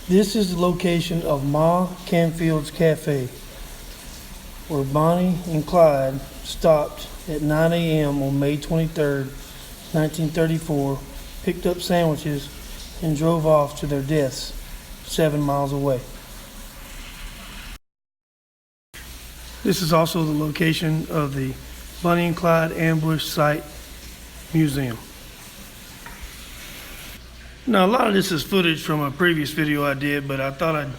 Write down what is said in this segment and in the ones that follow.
This is the location of Ma Canfield's Cafe, where Bonnie and Clyde stopped at 9 a.m. on May 23, 1934, picked up sandwiches, and drove off to their deaths 7 miles away. This is also the location of the Bonnie and Clyde Ambush Site Museum. Now, a lot of this is footage from a previous video I did, but I thought I'd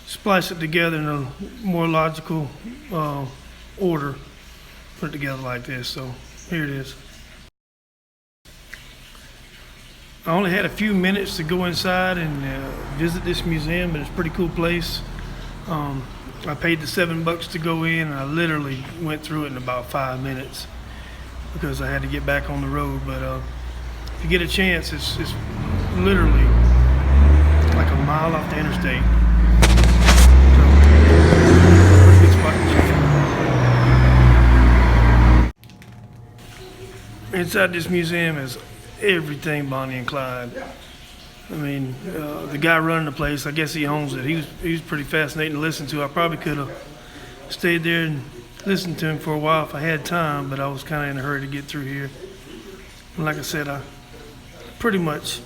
splice it together in a more logical order, put it together like this. So here it is. I only had a few minutes to go inside and visit this museum, but it's a pretty cool place. I paid the $7 to go in, and I literally went through it in about 5 minutes because I had to get back on the road. But if you get a chance, it's literally like a mile off the interstate. So, pretty good spot to check out. Inside this museum is everything Bonnie and Clyde. I mean, the guy running the place, I guess he owns it. He was pretty fascinating to listen to. I probably could have stayed there and listened to him for a while if I had time, but I was kind of in a hurry to get through here. And like I said, I pretty much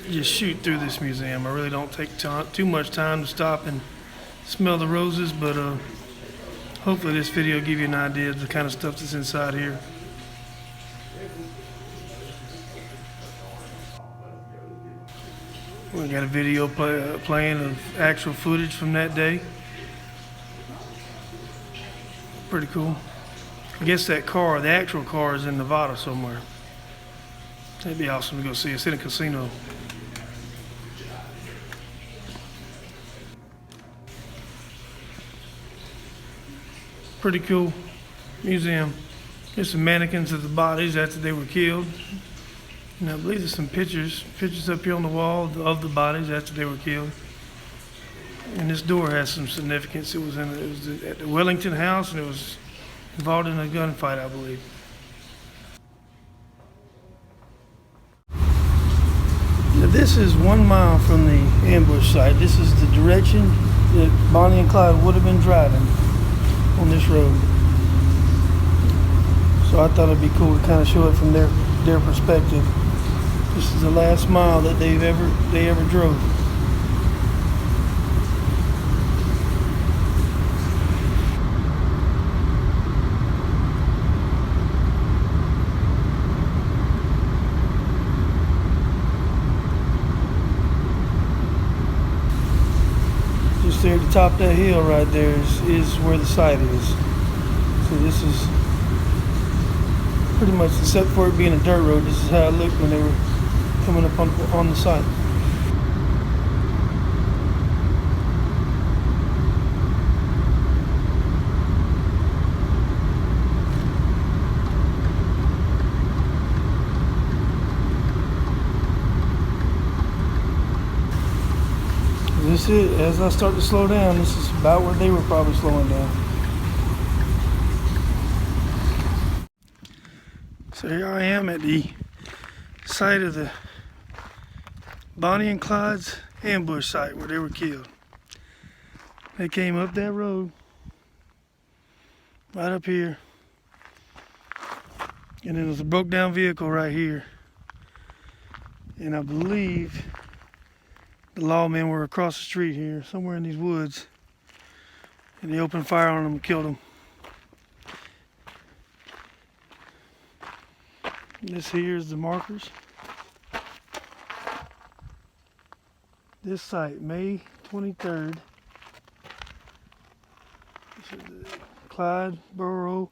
just shoot through this museum. I really don't take too much time to stop and smell the roses, but hopefully this video will give you an idea of the kind of stuff that's inside here. We got a video playing of actual footage from that day. Pretty cool. I guess that car, the actual car, is in Nevada somewhere. That'd be awesome to go see. It's in a casino. Pretty cool museum. There's some mannequins of the bodies after they were killed. And I believe there's some pictures up here on the wall of the bodies after they were killed. And this door has some significance. It was at the Wellington House, and it was involved in a gunfight, I believe. Now, this is 1 mile from the ambush site. This is the direction that Bonnie and Clyde would have been driving on this road. So I thought it'd be cool to kind of show it from their perspective. This is the last mile that they ever drove. Just there at the top of that hill right there is where the site is. So this is pretty much, except for it being a dirt road, this is how it looked when they were coming up on the site. This is, as I start to slow down, this is about where they were probably slowing down. So here I am at the site of the Bonnie and Clyde's ambush site where they were killed. They came up that road, right up here, and then there's a broke down vehicle right here. And I believe the lawmen were across the street here, somewhere in these woods, and they opened fire on them and killed them. This here is the markers. This site, May 23rd. This is Clyde Burrow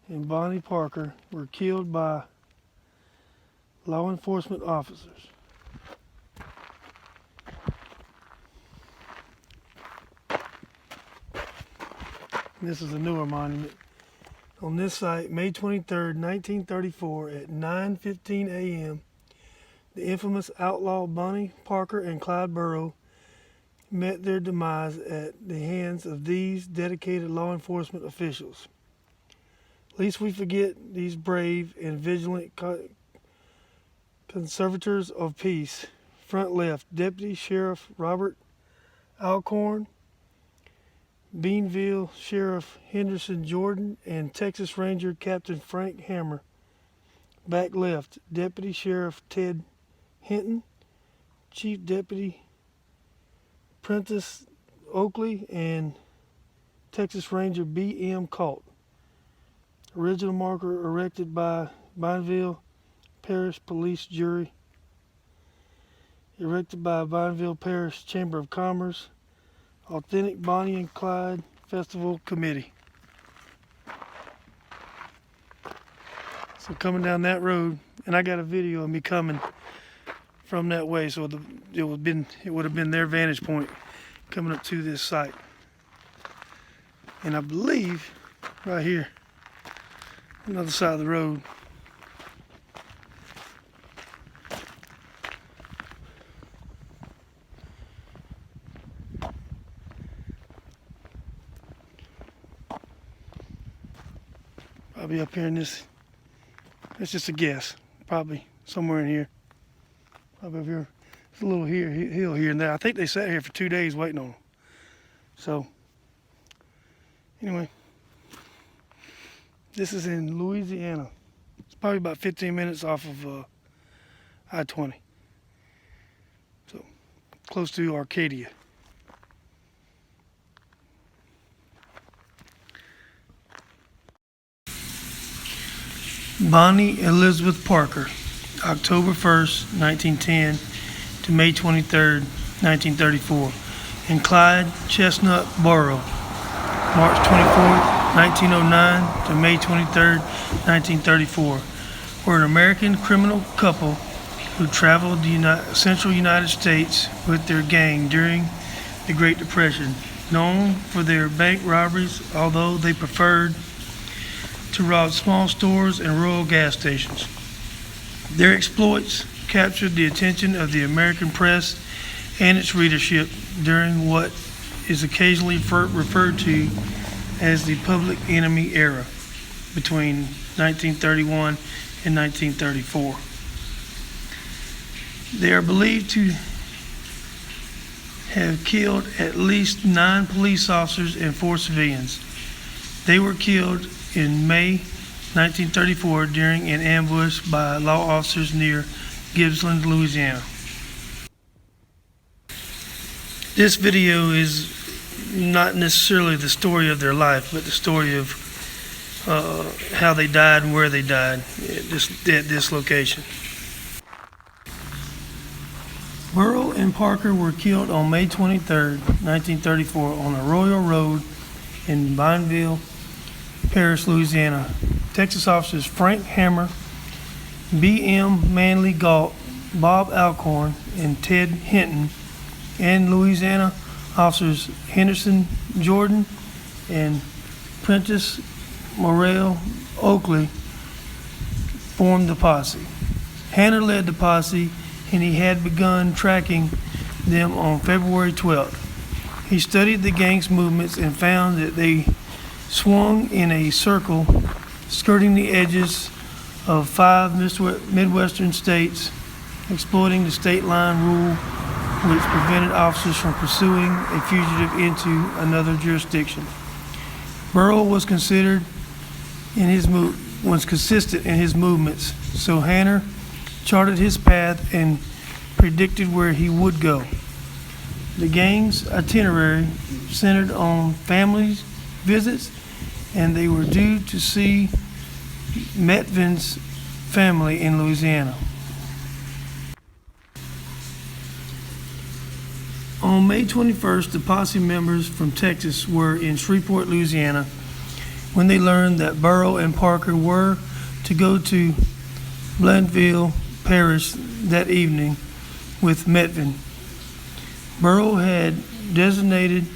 and Bonnie Parker were killed by law enforcement officers. This is a newer monument. On this site, May 23rd, 1934, at 9:15 a.m., the infamous outlaw Bonnie Parker and Clyde Burrow met their demise at the hands of these dedicated law enforcement officials. Lest we forget these brave and vigilant conservators of peace. Front left, Deputy Sheriff Robert Alcorn, Beanville Sheriff Henderson Jordan, and Texas Ranger Captain Frank Hammer. Back left, Deputy Sheriff Ted Hinton, Chief Deputy Prentice Oakley, and Texas Ranger B.M. Colt. Original marker erected by Bineville Parish Police Jury. Erected by Bineville Parish Chamber of Commerce. Authentic Bonnie and Clyde Festival Committee. So coming down that road, and I got a video of me coming from that way, so it would have been their vantage point coming up to this site. And I believe right here, another side of the road, probably up here in this, it's just a guess, probably somewhere in here, probably over here. There's a little hill here and there. I think they sat here for 2 days waiting on them. So anyway, this is in Louisiana. It's probably about 15 minutes off of I-20. So close to Arcadia. Bonnie Elizabeth Parker, October 1st, 1910 to May 23rd, 1934. And Clyde Chestnut Burrow, March 24th, 1909 to May 23rd, 1934, were an American criminal couple who traveled the central United States with their gang during the Great Depression. Known for their bank robberies, although they preferred to rob small stores and rural gas stations. Their exploits captured the attention of the American press and its readership during what is occasionally referred to as the Public Enemy era between 1931 and 1934. They are believed to have killed at least 9 police officers and 4 civilians. They were killed in May 1934 during an ambush by law officers near Gibbsland, Louisiana. This video is not necessarily the story of their life, but the story of how they died and where they died at this location. Burrow and Parker were killed on May 23, 1934 on the Royal Road in Bineville Parish, Louisiana. Texas officers Frank Hammer, B.M. Manley Galt, Bob Alcorn, and Ted Hinton, and Louisiana officers Henderson Jordan and Prentice Morrell Oakley formed the posse. Hanner led the posse, and he had begun tracking them on February 12th. He studied the gang's movements and found that they swung in a circle, skirting the edges of 5 Midwestern states, exploiting the state line rule which prevented officers from pursuing a fugitive into another jurisdiction. Burrow was consistent in his movements, so Hanner charted his path and predicted where he would go. The gang's itinerary centered on family visits, and they were due to see Metvin's family in Louisiana. On May 21st, the posse members from Texas were in Shreveport, Louisiana, when they learned that Burrow and Parker were to go to Blandville Parish that evening with Metvin. Burrow had designated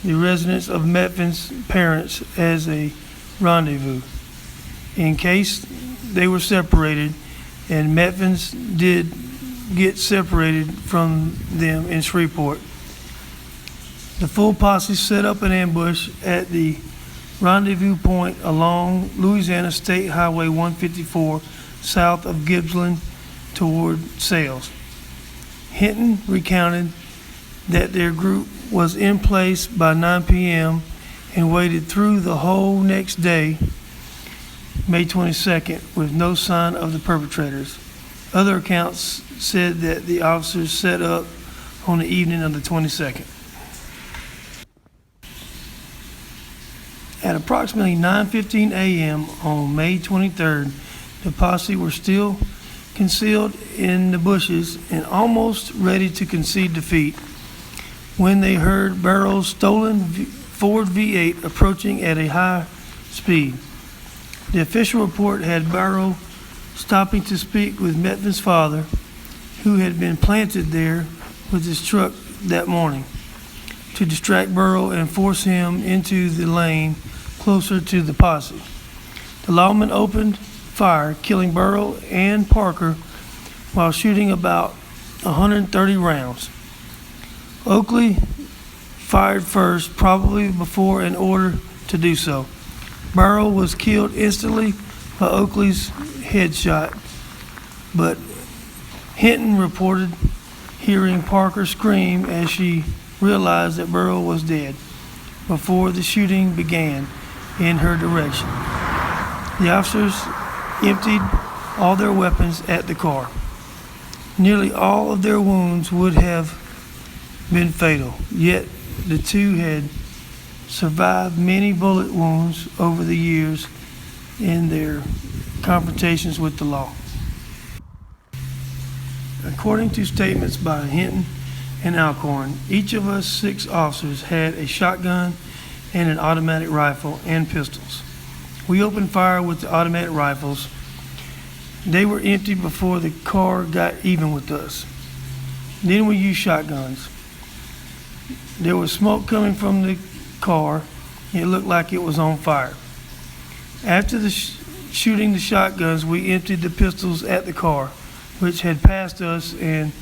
the residence of Metvin's parents as a rendezvous in case they were separated, and Metvin's did get separated from them in Shreveport. The full posse set up an ambush at the rendezvous point along Louisiana State Highway 154 south of Gibbsland toward Sales. Hinton recounted that their group was in place by 9 p.m. and waited through the whole next day, May 22nd, with no sign of the perpetrators. Other accounts said that the officers set up on the evening of the 22nd. At approximately 9:15 a.m. on May 23rd, the posse were still concealed in the bushes and almost ready to concede defeat when they heard Barrow's stolen Ford V8 approaching at a high speed. The official report had Barrow stopping to speak with Metvin's father, who had been planted there with his truck that morning, to distract Barrow and force him into the lane closer to the posse. The lawman opened fire, killing Barrow and Parker while shooting about 130 rounds. Oakley fired first, probably before an order to do so. Barrow was killed instantly by Oakley's headshot, but Hinton reported hearing Parker scream as she realized that Barrow was dead before the shooting began in her direction. The officers emptied all their weapons at the car. Nearly all of their wounds would have been fatal, yet the two had survived many bullet wounds over the years in their confrontations with the law. According to statements by Hinton and Alcorn, each of us 6 officers had a shotgun and an automatic rifle and pistols. We opened fire with the automatic rifles. They were emptied before the car got even with us. Then we used shotguns. There was smoke coming from the car. It looked like it was on fire. After the shooting the shotguns, we emptied the pistols at the car, which had passed us and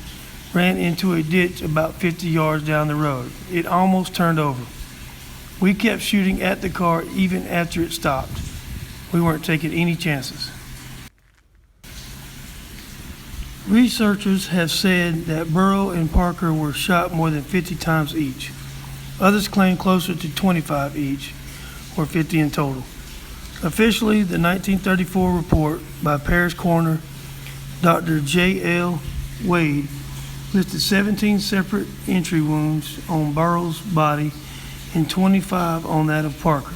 ran into a ditch about 50 yards down the road. It almost turned over. We kept shooting at the car even after it stopped. We weren't taking any chances. Researchers have said that Barrow and Parker were shot more than 50 times each. Others claim closer to 25 each, or 50 in total. Officially, the 1934 report by Parish Coroner Dr. J.L. Wade listed 17 separate entry wounds on Barrow's body and 25 on that of Parker,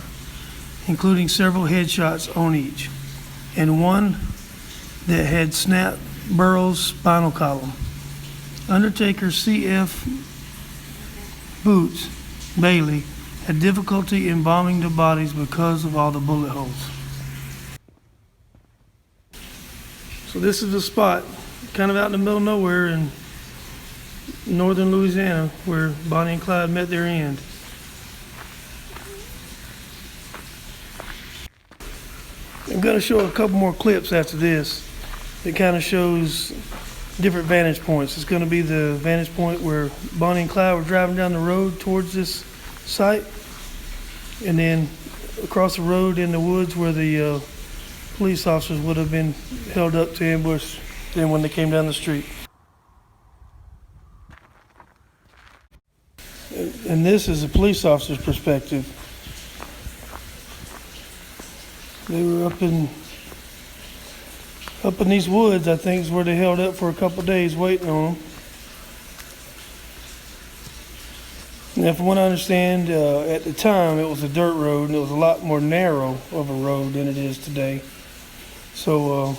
including several headshots on each, and one that had snapped Barrow's spinal column. Undertaker C.F. Boots Bailey had difficulty embalming the bodies because of all the bullet holes. So this is a spot kind of out in the middle of nowhere in northern Louisiana where Bonnie and Clyde met their end. I'm going to show a couple more clips after this that kind of shows different vantage points. It's going to be the vantage point where Bonnie and Clyde were driving down the road towards this site, and then across the road in the woods where the police officers would have been held up to ambush them when they came down the street. And this is a police officer's perspective. They were up in these woods, I think, is where they held up for a couple of days waiting on them. Now, from what I understand, at the time it was a dirt road, and it was a lot more narrow of a road than it is today. So,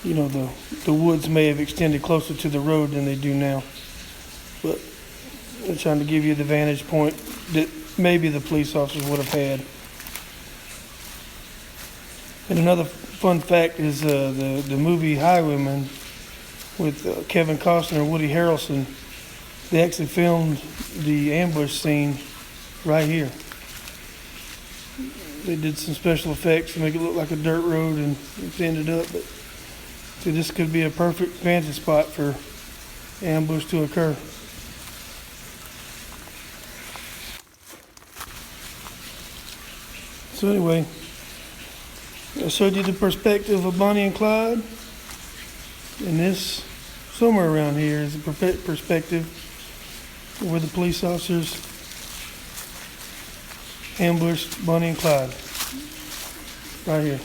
the woods may have extended closer to the road than they do now. But I'm trying to give you the vantage point that maybe the police officers would have had. And another fun fact is the movie Highwayman with Kevin Costner and Woody Harrelson. They actually filmed the ambush scene right here. They did some special effects to make it look like a dirt road and it's ended up. But so this could be a perfect vantage spot for ambush to occur. So anyway, I showed you the perspective of Bonnie and Clyde, and this somewhere around here is the perspective where the police officers ambushed Bonnie and Clyde. Right here.